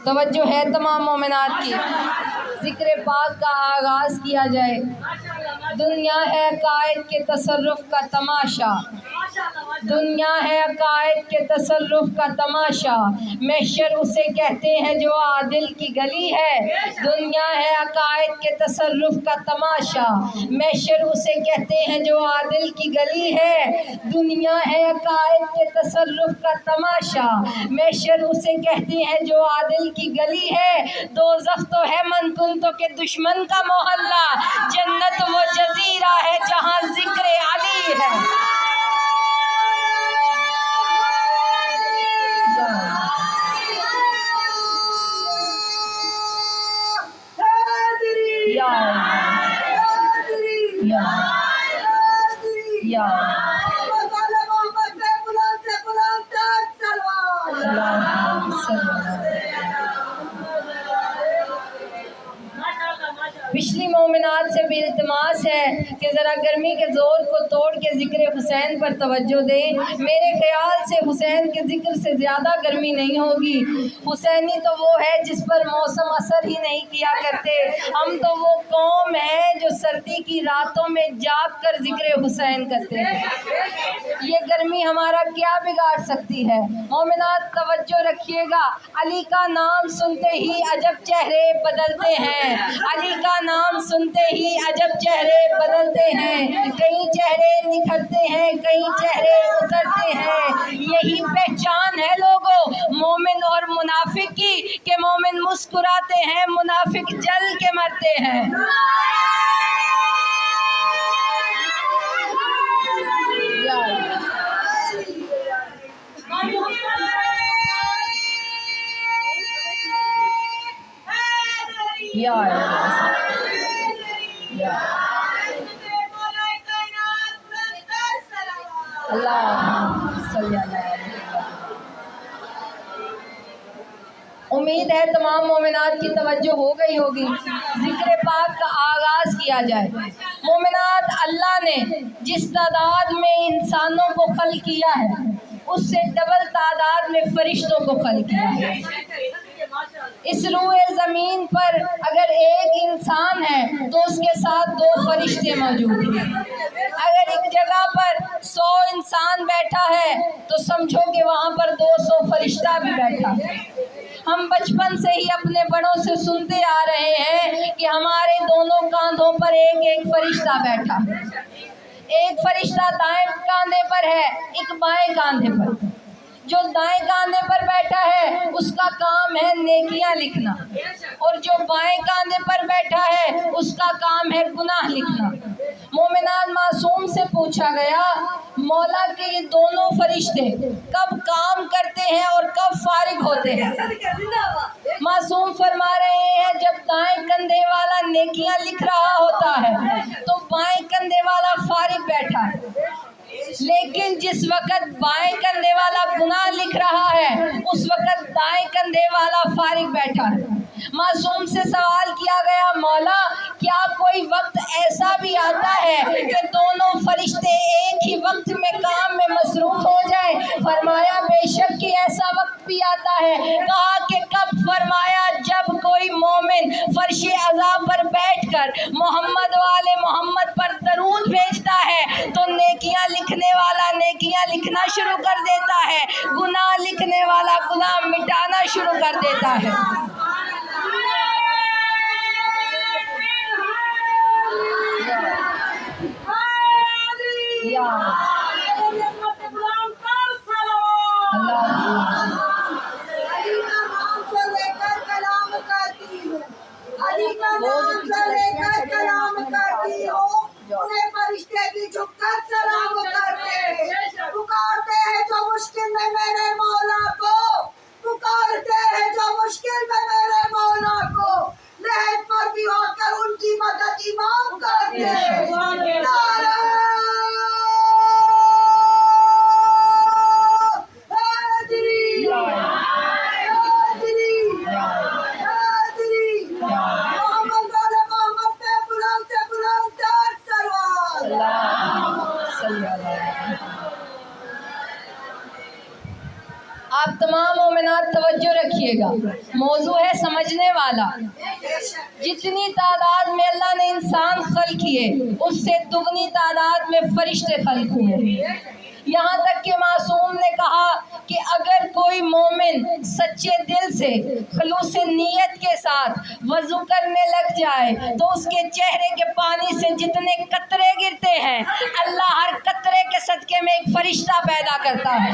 توجہ ہے تمام مومنات کی، ذکر پاک کا آغاز کیا جائے۔ دنیا ہے عقائد کے تصرف کا تماشا، دنیا ہے عقائد کے تصرف کا تماشا، محشر اسے کہتے ہیں جو عادل کی گلی ہے۔ دنیا ہے عقائد کے تصرف کا تماشا، محشر اسے کہتے ہیں جو عادل کی گلی ہے۔ دنیا ہے عقائد کے تصرف کا تماشا، محشر اسے کہتے ہیں جو عادل کی گلی ہے۔ دوزخ تو ہے منکنتوں کے دشمن کا محلہ، جنت وہ جزیرہ ہے جہاں ذکر علی ہے۔ پچھلی مومنات سے بھی التماس ہے کہ ذرا گرمی کے زور کو توڑ کے ذکر حسین پر توجہ دیں۔ میرے خیال سے حسین کے ذکر سے زیادہ گرمی نہیں ہوگی۔ حسینی تو وہ ہے جس پر موسم اثر ہی نہیں کیا کرتے، ہم تو وہ قوم ہے جو سردی کی راتوں میں جاگ کر ذکر حسین کرتے ہیں۔ یہ گرمی ہمارا کیا بگاڑ سکتی ہے؟ مومنات توجہ رکھیے گا، علی کا نام سنتے ہی عجب چہرے بدلتے ہیں، علی کا نام سنتے ہی عجب چہرے بدلتے ہیں، کئی چہرے نکھرتے ہیں کئی چہرے اترتے ہیں۔ یہی پہچان ہے لوگوں مومن اور منافق کی کہ مومن مسکراتے ہیں منافق جل کے مرتے ہیں۔ امید ہے تمام مومنات کی توجہ ہو گئی ہوگی، ذکر پاک کا آغاز کیا جائے۔ مومنات، اللہ نے جس تعداد میں انسانوں کو خلق کیا ہے اس سے ڈبل تعداد میں فرشتوں کو خلق کیا ہے۔ اس روئے زمین پر اگر ایک انسان ہے تو اس کے ساتھ 2 فرشتے موجود ہیں۔ اگر ایک جگہ پر 100 انسان بیٹھا ہے تو سمجھو کہ وہاں پر 200 فرشتہ بھی بیٹھا ہے۔ ہم بچپن سے ہی اپنے بڑوں سے سنتے آ رہے ہیں کہ ہمارے دونوں کاندھوں پر ایک ایک فرشتہ بیٹھا ہے۔ ایک فرشتہ دائیں کاندھے پر ہے، ایک بائیں کاندھے پر۔ جو دائیں کاندھے پر بیٹھا ہے اس کا کام ہے نیکیاں لکھنا، اور جو بائیں کاندھے پر بیٹھا ہے اس کا کام ہے گناہ لکھنا۔ مومنان، معصوم سے پوچھا گیا مولا کے یہ دونوں فرشتے کب کام کرتے ہیں اور کب فارغ ہوتے ہیں؟ معصوم فرما رہے ہیں جب دائیں کندھے والا نیکیاں لکھ رہا ہوتا ہے تو بائیں کندھے والا فارغ بیٹھا ہے، لیکن جس وقت بائیں کندھے والا گناہ لکھ رہا ہے اس وقت دائیں کندھے والا فارغ بیٹھا ہے۔ معصوم سے سوال کیا گیا مولا کیا کوئی وقت ایسا بھی آتا ہے کہ دونوں فرشتے ایک ہی وقت میں کام میں مصروف ہو جائیں؟ فرمایا بے شک کہ ایسا وقت بھی آتا ہے۔ کہا کہ کب؟ فرمایا جب کوئی مومن فرش عذاب پر بیٹھ کر محمد والے محمد پر درود بھیجتا ہے تو نیکیاں لکھنے والا نیکیاں لکھنا شروع کر دیتا ہے، گناہ لکھنے والا گناہ مٹانا شروع کر دیتا ہے۔ فرشتے بھی جھک کر سلام کرتے ہیں، پکارتے ہیں جو مشکل میں میرے مولا کو، پکارتے ہیں جو مشکل میں میرے مولا کو، لہد پر بھی ہو کر ان کی مدد امام کرتے ہیں۔ نعرہ موضوع ہے سمجھنے والا. جتنی تعداد میں اللہ نے انسان خلق کیے اس سے دگنی تعداد میں فرشتے خلق ہوئے. یہاں تک کہ معصوم نے کہا کہ اگر کوئی مومن سچے دل سے خلوص نیت کے ساتھ وضو کرنے لگ جائے تو اس کے چہرے کے پانی سے جتنے قطرے گرتے ہیں اللہ ہر قطرے کے صدقے میں ایک فرشتہ پیدا کرتا ہے.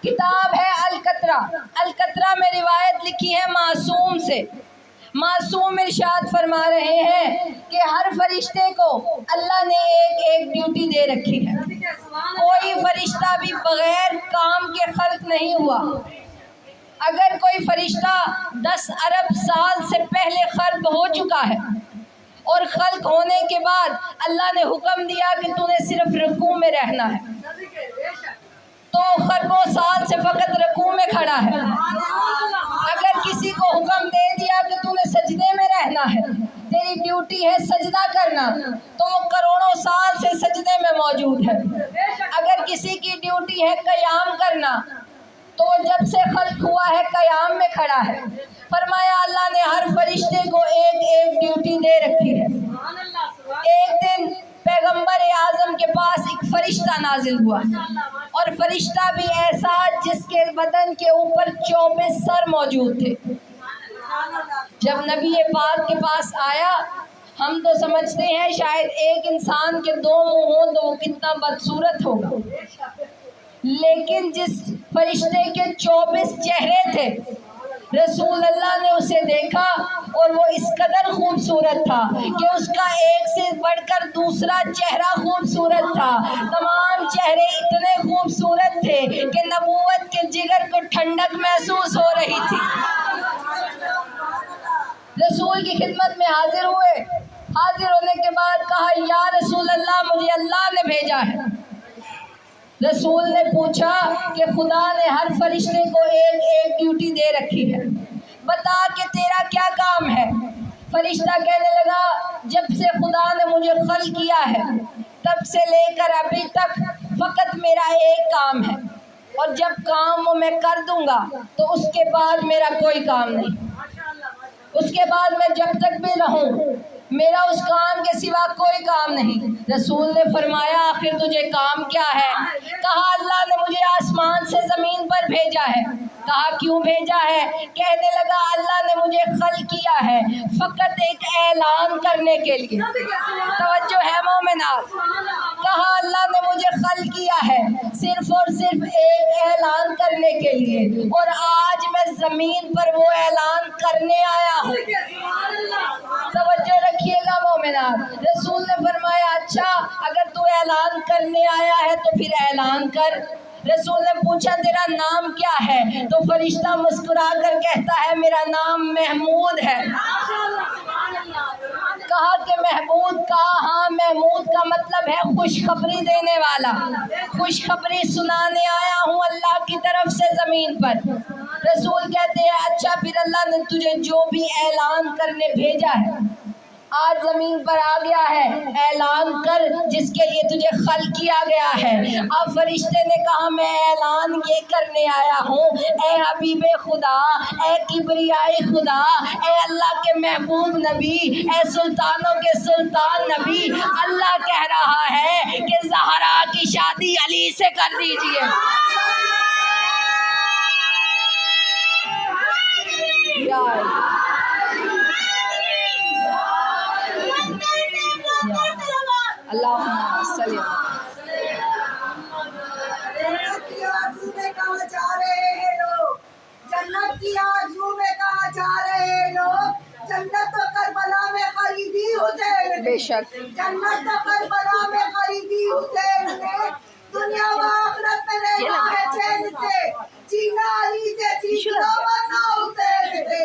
کتاب ہے القطرہ. القطرہ میں روایت لکھی ہے معصوم سے. معصوم ارشاد فرما رہے ہیں کہ ہر فرشتے کو اللہ نے ایک ایک ڈیوٹی دے رکھی ہے. کوئی فرشتہ بھی بغیر کام کے خلق نہیں ہوا. اگر کوئی فرشتہ 10 ارب سال سے پہلے خلق ہو چکا ہے اور خلق ہونے کے بعد اللہ نے حکم دیا کہ تو نے صرف رکوع میں رہنا ہے تو خربوں سال سے فقط رکوع میں کھڑا ہے. اگر کسی کو حکم دے دیا کہ تو نے سجدے میں رہنا ہے، تیری ڈیوٹی ہے سجدہ کرنا، تو وہ کروڑوں سال سے سجدے میں موجود ہے. اگر کسی کی ڈیوٹی ہے قیام کرنا تو وہ جب سے خلق ہوا ہے قیام میں کھڑا ہے. فرمایا اللہ نے ہر فرشتے کو ایک ایک ڈیوٹی دے رکھی ہے. ایک دن پیغمبر اعظم کے پاس ایک فرشتہ نازل ہوا اور فرشتہ بھی ایسا جس کے بدن کے اوپر 24 سر موجود تھے. جب نبی پاک کے پاس آیا ہم تو سمجھتے ہیں شاید ایک انسان کے 2 منہ ہوں تو وہ کتنا بدصورت ہوگا، لیکن جس فرشتے کے 24 چہرے تھے رسول اللہ نے اسے دیکھا اور وہ اس قدر خوبصورت تھا کہ اس کا ایک سے بڑھ کر دوسرا چہرہ خوبصورت تھا. تمام چہرے اتنے خوبصورت تھے کہ نبوت کے جگر کو ٹھنڈک محسوس ہو رہی تھی. رسول کی خدمت میں حاضر ہوئے. حاضر ہونے کے بعد کہا یا رسول اللہ مجھے اللہ نے بھیجا ہے. رسول نے پوچھا کہ خدا نے ہر فرشتے کو ایک ایک ڈیوٹی دے رکھی ہے، بتا کہ تیرا کیا کام ہے. فرشتہ کہنے لگا جب سے خدا نے مجھے خلق کیا ہے تب سے لے کر ابھی تک فقط میرا ایک کام ہے اور جب کام وہ میں کر دوں گا تو اس کے بعد میرا کوئی کام نہیں. اس کے بعد میں جب تک بھی رہوں میرا اس کام کے سوا کوئی کام نہیں. رسول نے فرمایا آخر تجھے کام کیا ہے؟ کہا اللہ نے مجھے آسمان سے زمین پر بھیجا ہے. کہا کیوں بھیجا ہے؟ کہنے لگا اللہ نے مجھے خلق کیا ہے فقط ایک اعلان کرنے کے لیے. توجہ ہے مومنات. کہا اللہ نے مجھے خلق کیا ہے صرف اور صرف ایک اعلان کرنے کے لیے اور آج میں زمین پر وہ اعلان کرنے آیا ہوں. توجہ رکھیے گا مومنات. رسول نے فرمایا اچھا اگر تو اعلان کرنے آیا ہے تو پھر اعلان کر. رسول نے پوچھا تیرا نام کیا ہے؟ تو فرشتہ مسکرا کر کہتا ہے میرا نام محمود ہے. کہا کہ محمود کا؟ ہاں محمود کا مطلب ہے خوشخبری دینے والا. خوشخبری سنانے آیا ہوں اللہ کی طرف سے زمین پر. رسول کہتے ہیں اچھا پھر اللہ نے تجھے جو بھی اعلان کرنے بھیجا ہے آج زمین پر آ گیا ہے اعلان کر جس کے لیے تجھے خلق کیا گیا ہے. اب فرشتے نے کہا میں اعلان یہ کرنے آیا ہوں اے حبیب خدا، اے کبریائے خدا، اے اللہ کے محبوب نبی، اے سلطانوں کے سلطان نبی، اللہ کہہ رہا ہے کہ زہرا کی شادی علی سے کر دیجئے. اللہم صلی جنت کی آرزو میں کہاں جا رہے ہیں لوگ؟ جنت کی آرزو میں کہاں جا رہے ہیں لوگ؟ جنت تو کربلا میں خریدی حسین نے. بے شک جنت تو کربلا میں خریدی حسین نے. دنیا و آخرت میں رہنا ہے چین سے. جینا علی سے سیکھنا ورنہ حسین سے.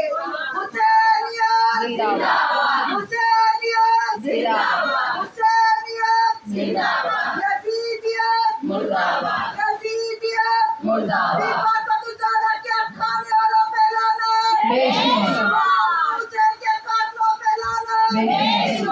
حسینیت زندہ باد. حسینیت زندہ باد. حسینیت زندہ باد. یزیدیت مردہ آباد. یزیدیت مردہ آباد. حفاظت الزہرا کے کھانے والوں پہ لانا. بے شک. حسین کے قاتلوں پہ لانا. بے شک.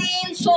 300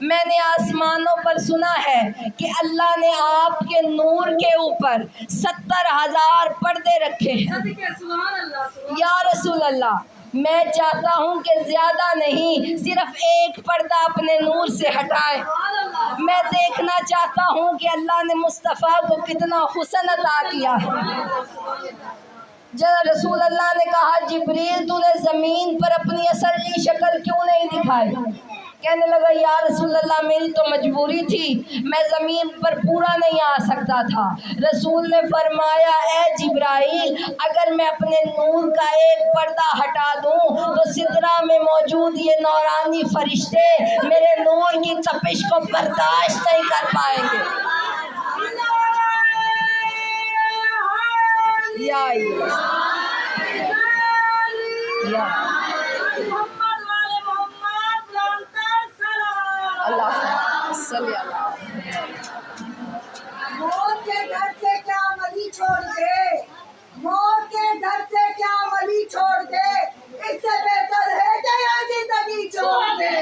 میں نے آسمانوں پر سنا ہے کہ اللہ نے آپ کے نور کے اوپر 70,000 پردے رکھے ہیں۔ یا رسول اللہ، میں چاہتا ہوں کہ زیادہ نہیں، صرف ایک پردہ اپنے نور سے ہٹائے۔ میں دیکھنا چاہتا ہوں کہ اللہ نے مصطفیٰ کو کتنا حسن عطا کیا ہے۔ جب رسول اللہ نے کہا جبریل تو نے زمین پر اپنی اصلی شکل کیوں نہیں دکھائی؟ کہنے لگا یا رسول اللہ میری تو مجبوری تھی، میں زمین پر پورا نہیں آ سکتا تھا۔ رسول نے فرمایا اے جبرائیل، اگر میں اپنے نور کا ایک پردہ ہٹا دوں تو سدرہ میں موجود یہ نورانی فرشتے میرے نور کی تپش کو برداشت نہیں کر پائیں گے۔ یا اللہ صلی اللہ۔ موت کے ڈر سے کیا ولی چھوڑ دے، موت کے ڈر سے کیا ولی چھوڑ دے، اس سے بہتر ہے کہ یہ زندگی چھوڑ دے۔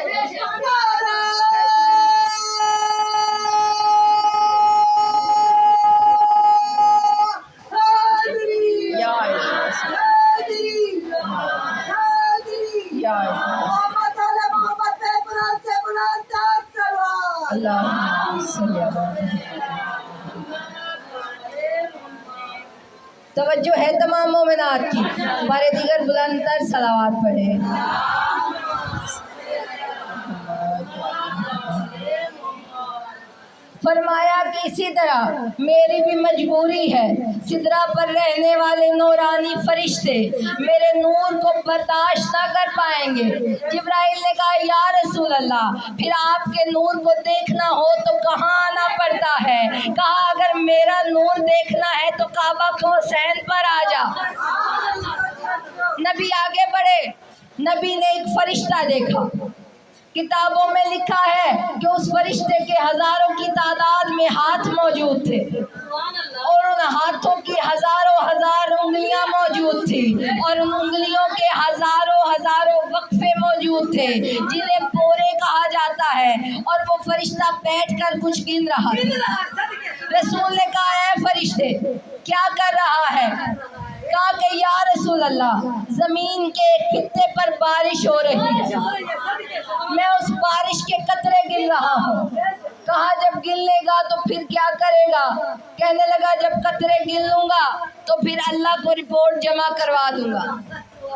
محمد علی محمد پہ بلند سے بلند صلوات۔ اللہ صلی اللہ۔ توجہ ہے تمام مومنات کی، ہمارے دیگر بلند تر صلوات پڑھیں۔ فرمایا کہ اسی طرح میری بھی مجبوری ہے، سدرہ پر رہنے والے نورانی فرشتے میرے نور کو برداشت نہ کر پائیں گے۔ جبرائیل نے کہا یا رسول اللہ، پھر آپ کے نور کو دیکھنا ہو تو کہاں آنا پڑتا ہے؟ کہا اگر میرا نور دیکھنا ہے تو کعبہ کے حسین پر آ جا۔ نبی آگے بڑھے، نبی نے ایک فرشتہ دیکھا۔ کتابوں میں لکھا ہے کہ اس فرشتے کے ہزاروں کی تعداد میں ہاتھ موجود تھے اور ان ہاتھوں کی ہزاروں انگلیاں موجود تھی اور ان انگلیوں کے ہزاروں وقفے موجود تھے جنہیں پورے کہا جاتا ہے، اور وہ فرشتہ بیٹھ کر کچھ گن رہا تھا۔ رسول نے کہا اے فرشتے کیا کر رہا ہے؟ کہا کہ یا رسول اللہ زمین کے خطے پر بارش ہو رہی ہے، میں اس بارش کے قطرے گن رہا ہوں۔ کہا جب گن لے گا تو پھر کیا کرے گا؟ کہنے لگا جب قطرے گن لوں گا تو پھر اللہ کو رپورٹ جمع کروا دوں گا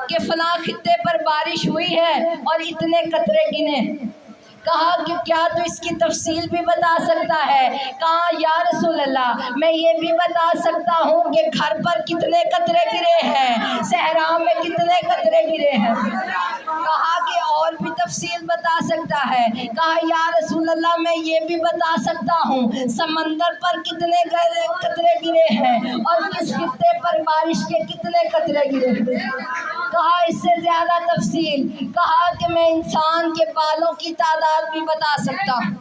کہ فلاں خطے پر بارش ہوئی ہے اور اتنے قطرے گنے۔ کہا کہ کیا تو اس کی تفصیل بھی بتا سکتا ہے؟ کہا یا رسول اللہ میں یہ بھی بتا سکتا ہوں کہ گھر پر کتنے قطرے گرے ہیں، صحرا میں کتنے قطرے گرے ہیں۔ کہا کہ اور بھی تفصیل بتا سکتا ہے؟ کہا یا رسول اللہ میں یہ بھی بتا سکتا ہوں سمندر پر کتنے قطرے گرے ہیں اور کس خطے پر بارش کے کتنے قطرے گرے ہیں۔ کہا اس سے زیادہ تفصیل؟ کہا کہ میں انسان کے بالوں کی تعداد بھی بتا سکتا ہوں۔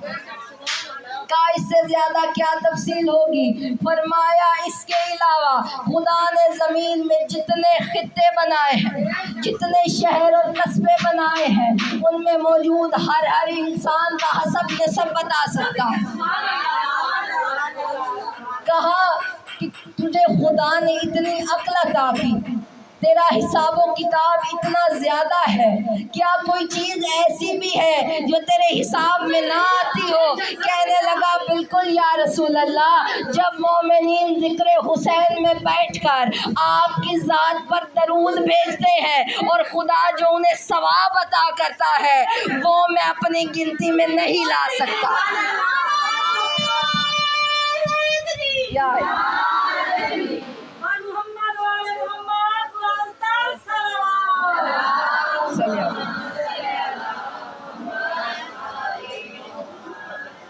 کہا اس سے زیادہ کیا تفصیل ہوگی؟ فرمایا اس کے علاوہ خدا نے زمین میں جتنے خطے بنائے ہیں، جتنے شہر اور قصبے بنائے ہیں، ان میں موجود ہر انسان کا حسب نسب بتا سکتا ہوں۔ کہا کہ تجھے خدا نے اتنی عقل عطا کی، تیرا حساب و کتاب اتنا زیادہ ہے، کیا کوئی چیز ایسی بھی ہے جو تیرے حساب میں نہ آتی ہو؟ کہنے لگا بالکل یا رسول اللہ، جب مومنین ذکر حسین میں بیٹھ کر آپ کی ذات پر درود بھیجتے ہیں اور خدا جو انہیں ثواب عطا کرتا ہے وہ میں اپنی گنتی میں نہیں لا سکتا۔ یا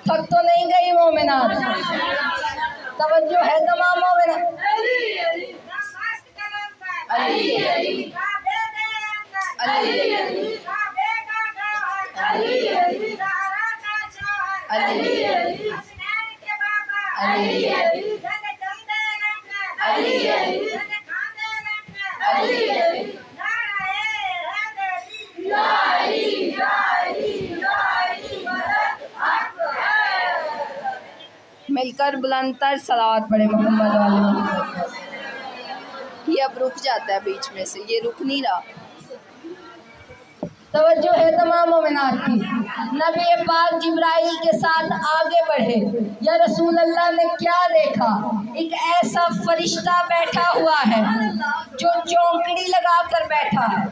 تھک تو نہیں گئی مومنات؟ توجہ ہے تمام مومنات؟ علی علی مل کر بلند تر صلوات پڑھے محمد والے محمد۔ یہ اب رک جاتا ہے بیچ میں سے، یہ رک نہیں رہا۔ توجہ ہے تمام مومنات کی۔ نبی پاک جبرائیل کے ساتھ آگے بڑھے، یا رسول اللہ نے کیا دیکھا؟ ایک ایسا فرشتہ بیٹھا ہوا ہے جو چونکڑی لگا کر بیٹھا ہے،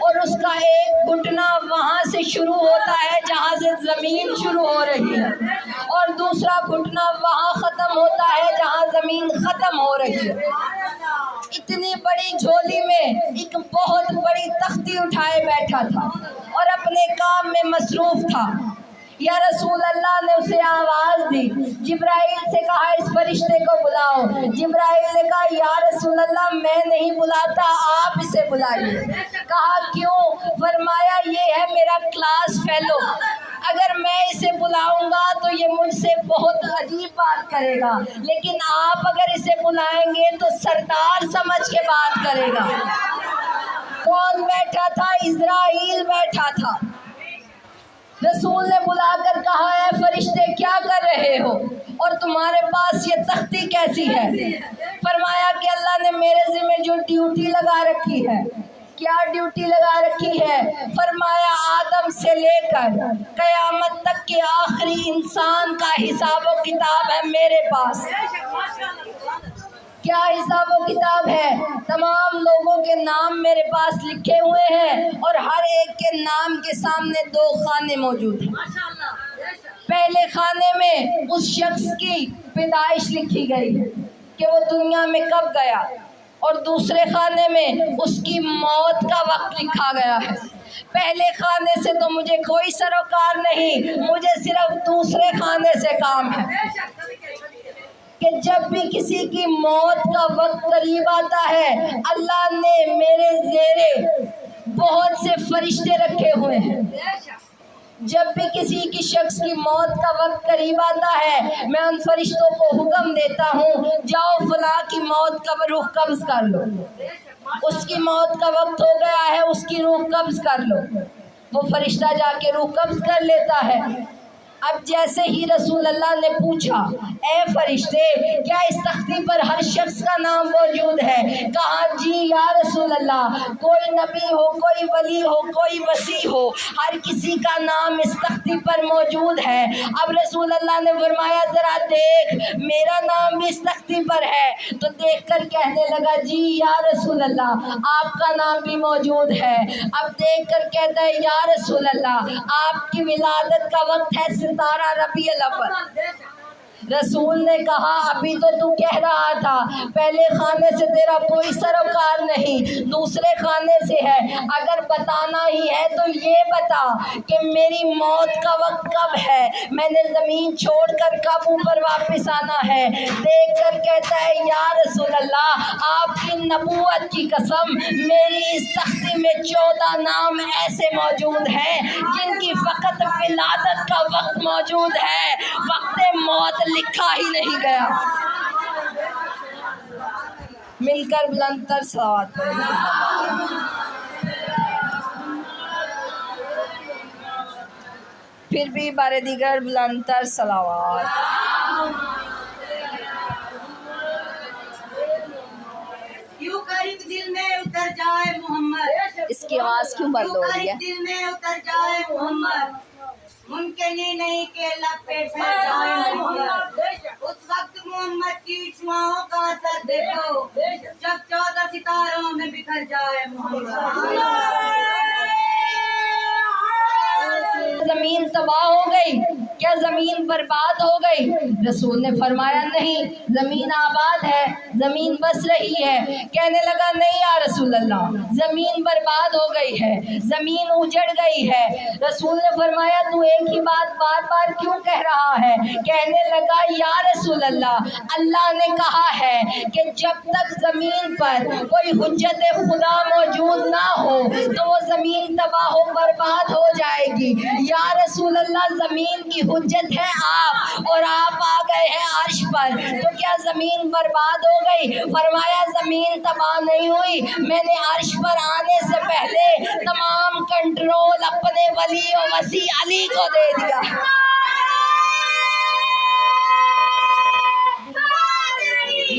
اور اس کا ایک گھٹنا وہاں سے شروع ہوتا ہے جہاں سے زمین شروع ہو رہی ہے، اور دوسرا گھٹنا وہاں ختم ہوتا ہے جہاں زمین ختم ہو رہی ہے۔ اتنی بڑی جھولی میں ایک بہت بڑی تختی اٹھائے بیٹھا تھا اور اپنے کام میں مصروف تھا۔ یا رسول اللہ نے اسے آواز دی، جبرائیل سے کہا اس فرشتے کو بلاؤ۔ جبرائیل نے کہا یا رسول اللہ میں نہیں بلاتا، آپ اسے بلائیے۔ کہا کیوں؟ فرمایا یہ ہے میرا کلاس فیلو، اگر میں اسے بلاؤں گا تو یہ مجھ سے بہت عجیب بات کرے گا، لیکن آپ اگر اسے بلائیں گے تو سردار سمجھ کے بات کرے گا۔ کون بیٹھا تھا؟ اسرائیل بیٹھا تھا۔ رسول نے بلا کر کہا اے فرشتے کیا کر رہے ہو اور تمہارے پاس یہ تختی کیسی ہے؟ فرمایا کہ اللہ نے میرے ذمہ جو ڈیوٹی لگا رکھی ہے۔ کیا ڈیوٹی لگا رکھی ہے؟ فرمایا آدم سے لے کر قیامت تک کے آخری انسان کا حساب و کتاب ہے میرے پاس۔ کیا حساب و کتاب ہے؟ تمام لوگوں کے نام میرے پاس لکھے ہوئے ہیں، اور ہر ایک کے نام کے سامنے 2 خانے موجود ہیں۔ پہلے خانے میں اس شخص کی پیدائش لکھی گئی ہے کہ وہ دنیا میں کب گیا، اور دوسرے خانے میں اس کی موت کا وقت لکھا گیا ہے۔ پہلے خانے سے تو مجھے کوئی سروکار نہیں، مجھے صرف دوسرے خانے سے کام ہے کہ جب بھی کسی کی موت کا وقت قریب آتا ہے اللہ نے میرے زیرے بہت سے فرشتے رکھے ہوئے ہیں۔ جب بھی کسی کی شخص کی موت کا وقت قریب آتا ہے میں ان فرشتوں کو حکم دیتا ہوں جاؤ فلاں کی موت کا روح قبض کر لو، اس کی موت کا وقت ہو گیا ہے اس کی روح قبض کر لو۔ وہ فرشتہ جا کے روح قبض کر لیتا ہے۔ اب جیسے ہی رسول اللہ نے پوچھا اے فرشتے کیا اس تختی پر ہر شخص کا نام موجود ہے؟ کہا جی یا رسول اللہ، کوئی نبی ہو، کوئی ولی ہو، کوئی وصی ہو، ہر کسی کا نام اس تختی پر موجود ہے۔ اب رسول اللہ نے فرمایا ذرا دیکھ میرا نام بھی اس تختی پر ہے، تو دیکھ کر کہنے لگا جی یا رسول اللہ آپ کا نام بھی موجود ہے۔ اب دیکھ کر کہتا ہے یا رسول اللہ آپ کی ولادت کا وقت ہے 17 ربیع الاول۔ رسول نے کہا ابھی تو تو کہہ رہا تھا پہلے خانے سے تیرا کوئی سروکار نہیں، دوسرے خانے سے ہے، اگر بتانا ہی ہے تو یہ بتا کہ میری موت کا وقت کب ہے، میں نے زمین چھوڑ کر کب اوپر واپس آنا ہے۔ دیکھ کر کہتا ہے یا رسول اللہ آپ کی نبوت کی قسم میری اس تختی میں 14 نام ایسے موجود ہیں جن کی فقط ولادت کا وقت موجود ہے، وقت موت لکھا ہی نہیں گیا۔ مل کر بلند تر صلوات پڑھیں۔ پھر بھی بار دیگر بلند تر صلوات۔ یوں قریب دل میں اتر جائے محمد، اس کی آواز کیوں بند ہو رہی ہے؟ دل میں اتر جائے محمد، ممکن ہی نہیں کہ لب پہ ٹھہر جائے محمد۔ اس وقت محمد کی شعاؤں کا اثر دیکھو جب 14 ستاروں میں بکھر جائے محمد۔ زمین تباہ ہو گئی کیا زمین برباد ہو گئی؟ رسول نے فرمایا نہیں، زمین آباد ہے، زمین بس رہی ہے۔ کہنے لگا نہیں یا رسول اللہ زمین برباد ہو گئی ہے، زمین اجڑ گئی ہے۔ رسول نے فرمایا تو ایک ہی بات بار بار کیوں کہہ رہا ہے؟ کہنے لگا یا رسول اللہ اللہ نے کہا ہے کہ جب تک زمین پر کوئی حجت خدا موجود نہ ہو تو وہ زمین تباہ و برباد ہو جائے گی۔ یا رسول اللہ زمین کی حجت ہے آپ، اور آپ آ گئے ہیں عرش پر، تو کیا زمین برباد ہو گئی؟ فرمایا زمین تباہ نہیں ہوئی، میں نے عرش پر آنے سے پہلے تمام کنٹرول اپنے ولی و وصی علی کو دے دیا۔